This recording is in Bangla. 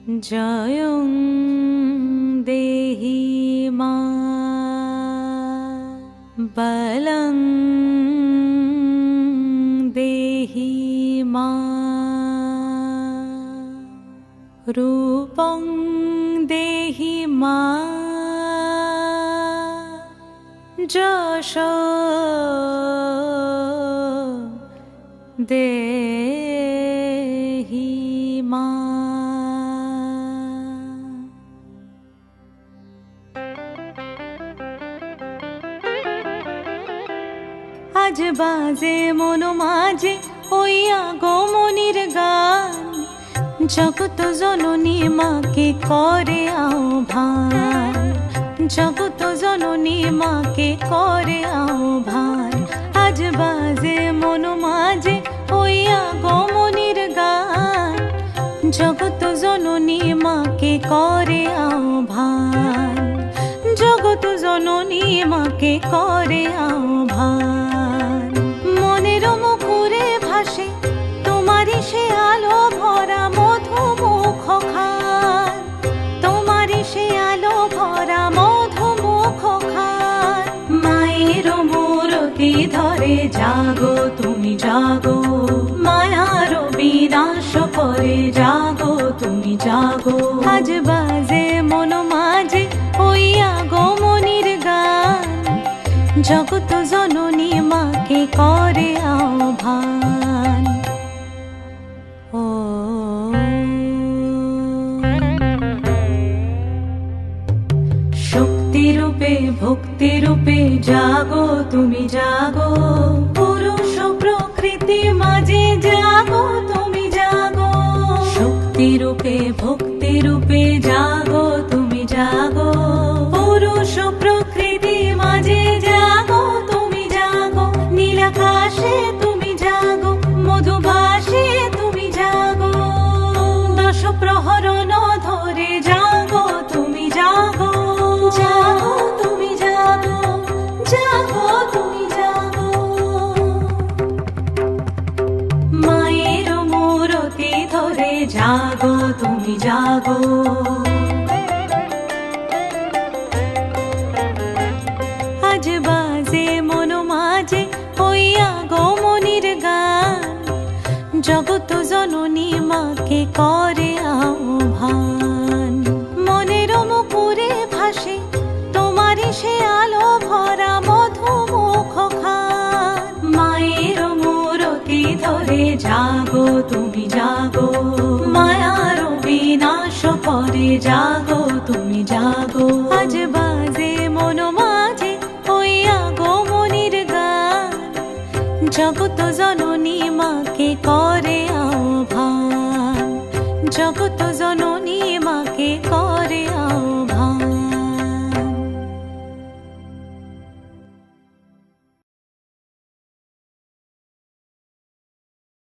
জয়ং দেহি মা বলং দেহি মা রূপং দেহি মা যশ দেহি মা। আজ বাজে মন মাঝে ওই আগমনীর গান, জগত জননী মাকে করে আহ্বান, জগত জননী মাকে করে আহ্বান। আজ বাজে মন মাঝে ওই আগমনীর গান, জগত জননী মাকে করে আহ্বান, জগত জননী মাকে করে আহ্বান। মনের মুখরে ভাসে তোমারই সে আলো ভরা মধুমুখ খান, তোমারই সে আলো ভরা মধুমুখ খান। মায়ের মূরতি ধরে জাগো তুমি জাগো, মায়ার বিনাশ করে জাগো তুমি জাগো। আজ বাজে মন মাঝে ওই আগমনীর গান, জগত জননী মাকে করে আহ্বান। ও শক্তি রূপে ভক্তি রূপে জাগো তুমি জাগো, পুরুষ প্রকৃতি মাঝে জাগো তুমি জাগো। শক্তি রূপে ভক্তি রূপে জাগো তুমি জাগো, পুরুষ প্রকৃতি মাঝে জাগো তুমি জাগো। নীলাকাশে তুমি জাগো, মধুভাসে তুমি জাগো, দশ প্রহরণ ধরে জাগো তুমি জাগো, জাগো তুমি জাগো, জাগো তুমি জাগো। মায়ের মূরতি ধরে জাগো তুমি জাগো। আজ বাজে মন মাঝে ওই আগমনীর গান, জগত জননী মাকে করে আহ্বান। মনের মুখরে ভাসে তোমারই সে আলো ভরা মধুমুখ খান। মায়ের মূরতি ধরে জাগো তুমি জাগো, মায়ার বিনাশ করে জাগো তুমি জাগো। আজ বাজে মন মাঝে ওই আগমনীর গান, জগত জননী মাকে করে আহ্বান, জগত